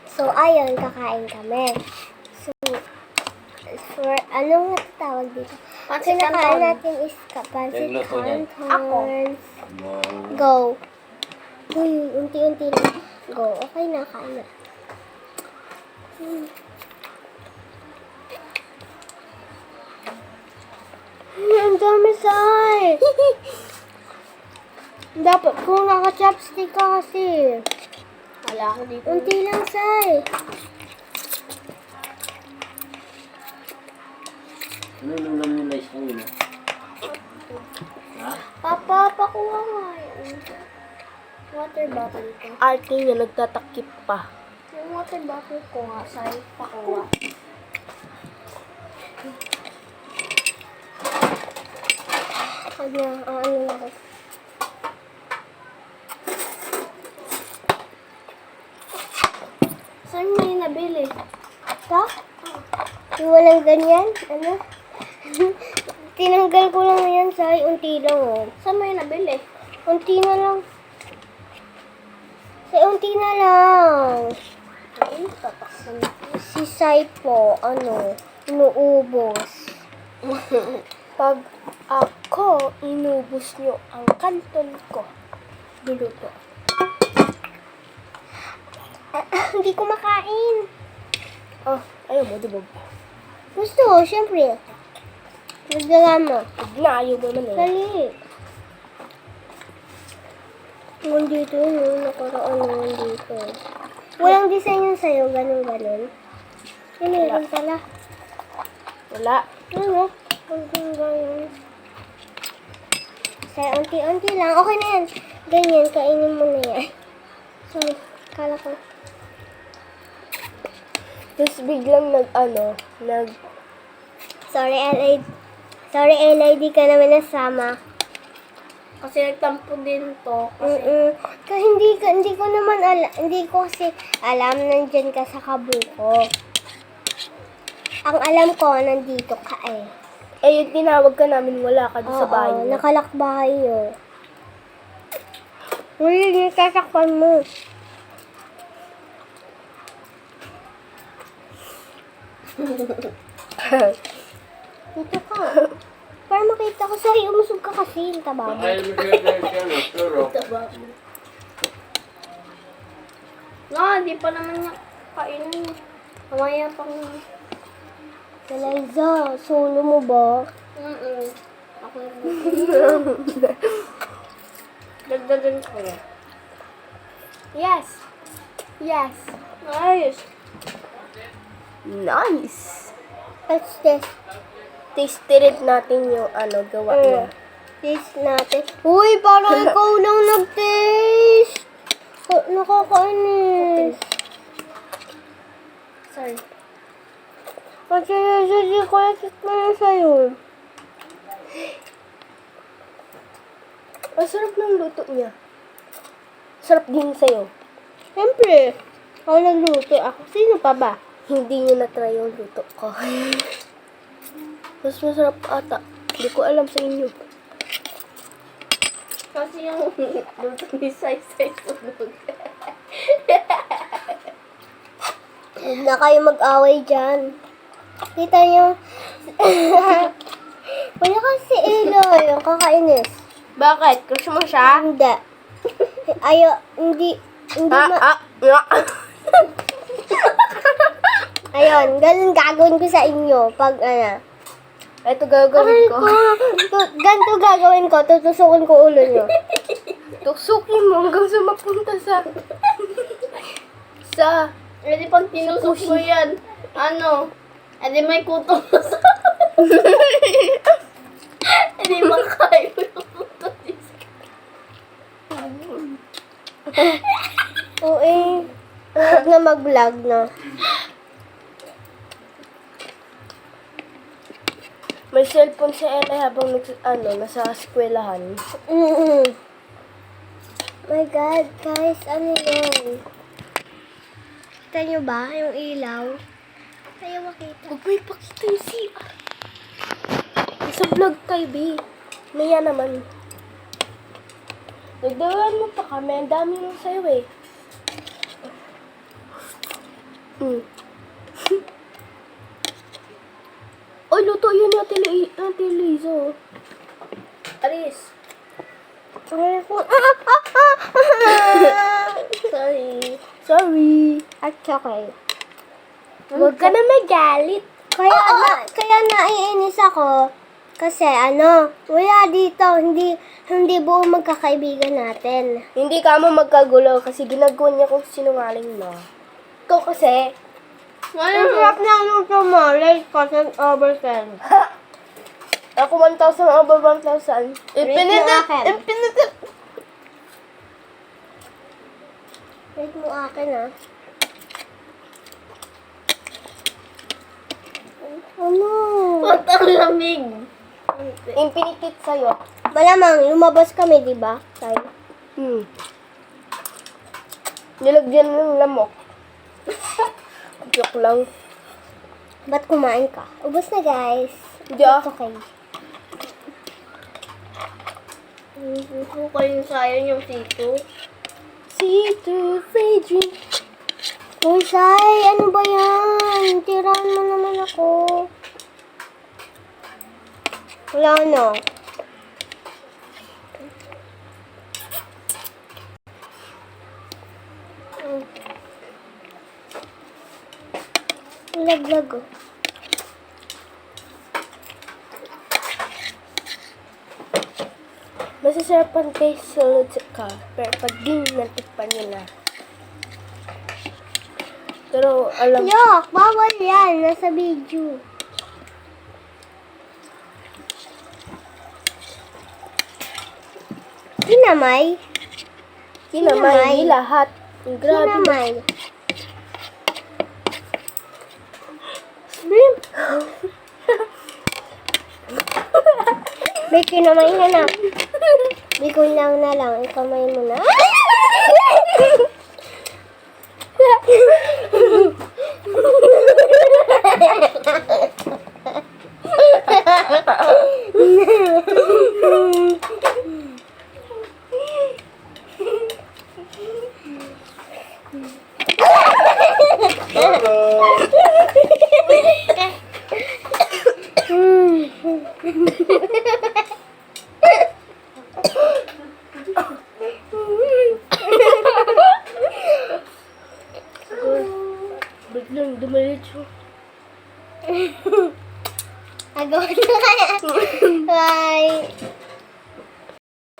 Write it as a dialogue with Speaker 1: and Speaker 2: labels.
Speaker 1: So, ayun, kakain kami. So, for, anong tawag dito?
Speaker 2: Pancit
Speaker 1: Kinakain
Speaker 2: canton.
Speaker 1: natin is pancit
Speaker 3: Nagluto niyan.
Speaker 1: canton.
Speaker 3: Mo.
Speaker 1: Go. Uy, unti-unti lang. Go. Okay na, kain na. Ang dami, Sai! Dapat kung naka-chopstick ka kasi.
Speaker 2: Wala ako dito.
Speaker 1: Unti lang, Sai.
Speaker 3: Ano nung namin na isang yun? Ha?
Speaker 1: Papa, pakuha nga yun. Water bottle ko.
Speaker 2: Arte niya, nagtatakip pa.
Speaker 1: Yung water bottle ko nga, Sai. Pakuha. Kanya, ano na ako.
Speaker 2: Saan mo yung nabili?
Speaker 1: Ito? Yung walang ganyan? Ano? Tinanggal ko lang yan, Sai. Unti lang, oh.
Speaker 2: Saan mo yung nabili?
Speaker 1: Unti na lang. Sai, unti na lang.
Speaker 2: Ay, tataksan.
Speaker 1: Si Sai po, ano, inuubos.
Speaker 2: Pag ako inubos nyo ang kanton ko, diluto.
Speaker 1: Hindi ko makain.
Speaker 2: Ah, ayaw mo, diba?
Speaker 1: Gusto ko, syempre. Nagdala mo.
Speaker 2: Huwag na, ayaw mo naman eh.
Speaker 1: Dali. Nandito yun, nakaraan nandito. Walang design yun sa'yo, ganun-ganun. Yan, meron pala.
Speaker 2: Wala.
Speaker 1: Ano? Hanggang ganyan. Kaya unti-unti lang. Okay na yan. Ganyan, kainin mo na yan. Sorry, kala ko.
Speaker 2: Tapos biglang
Speaker 1: Sorry, LA. Sorry, LA, di ka naman nasama.
Speaker 2: kasi nagtampo din to.
Speaker 1: Kasi hindi ko naman alam, hindi ko kasi alam nandyan ka sa kabuko. Ang alam ko, nandito ka eh.
Speaker 2: Eh, yung tinawag ka namin, wala ka doon sa bahay
Speaker 1: Oo,
Speaker 2: niyo.
Speaker 1: nakalakbahay yun. Hindi, sasakpan mo. Dito ka. Para makita ko, sorry, umusog ka kasi yung taba mo.
Speaker 3: Kaya mo siya pero
Speaker 2: Taba mo. No, hindi pa naman niya kainin. Mamaya pang...
Speaker 1: Eliza, solo mo ba?
Speaker 2: Ako dagdagan ko yan. Yes. Yes. Nice. Nice.
Speaker 1: What's this?
Speaker 2: Taste it natin yung gawa niya.
Speaker 1: Taste natin. Uy, parang ikaw lang nag-taste. Nakakainis.
Speaker 2: Sorry.
Speaker 1: Kasi hindi ko na sa'yo.
Speaker 2: Ang sarap ng luto niya. Sarap din sa'yo.
Speaker 1: Siyempre, ako nagluto. Ako, sino pa ba?
Speaker 2: Hindi niyo na-try yung luto ko. Mas masarap ata. Hindi ko alam sa inyo. Kasi yung luto ni Sai-Sai sunog.
Speaker 1: Huwag na kayo mag-away dyan. Kita niyo. Wala kasi Eloy, yung kakainis.
Speaker 2: Bakit? Crush mo siya?
Speaker 1: Hindi. Hindi Ayun, ganun gagawin ko sa inyo. Pag,
Speaker 2: Ito gagawin ko.
Speaker 1: Ganito gagawin ko, tutusukin ko ulo nyo.
Speaker 2: Tuksukin mo hanggang sa mapunta sa... Pwede pag tinusok mo yan, edi may kuto mo sa... Edi makain mo yung kuto.
Speaker 1: Oo huwag na mag-vlog na.
Speaker 2: May cellphone si Ella habang nasa eskwelahan.
Speaker 1: My God, guys, ano yan? Kita nyo ba yung ilaw? Ayaw makita.
Speaker 2: Huwag mo ipakita yung CR. Sa vlog kay B. Maya naman. Dagdagan mo pa kami. Ang dami nung sa'yo eh. Mm. Oy, luto yun yung Ate Liza. Aris.
Speaker 1: Ay, ko.
Speaker 2: Sorry.
Speaker 1: At okay.
Speaker 2: Huwag ka na magalit.
Speaker 1: Kaya naiinis ako. Kasi wala dito. Hindi buo magkakaibigan natin.
Speaker 2: Hindi ka mo magkagulo kasi ginagawa niya kung sinungaling mo. Ikaw kasi,
Speaker 1: Ang sarap na luto mo. Late kasi over 10.
Speaker 2: ako 1,000 over 1,000.
Speaker 1: Rate mo akin. Rate mo akin, ah. Ano?
Speaker 2: Ang lamig. Impinitit sa'yo.
Speaker 1: Malamang, lumabas kami, di ba? Tayo.
Speaker 2: Nilagyan ng lamok. Joke lang.
Speaker 1: Ba't kumain ka? Ubus na, guys.
Speaker 2: Hindi ah.
Speaker 1: It's okay.
Speaker 2: Gusto ko yung sayang yung sito. Sito, Fredrin.
Speaker 1: Uy, Sai, ano ba yan? Tirahan mo naman ako. Wala na. Laglag, oh.
Speaker 2: Masasarapan kay salad ka. Pero pag di natikpan nila. Pero alam
Speaker 1: Yok, bawal yan. Nasa video. Kinamay.
Speaker 2: kinamay ni lahat. Grabe.
Speaker 1: Kinamay.
Speaker 2: Shrimp.
Speaker 1: May kinamay ka na. Bikon lang na lang. Ikamay mo na.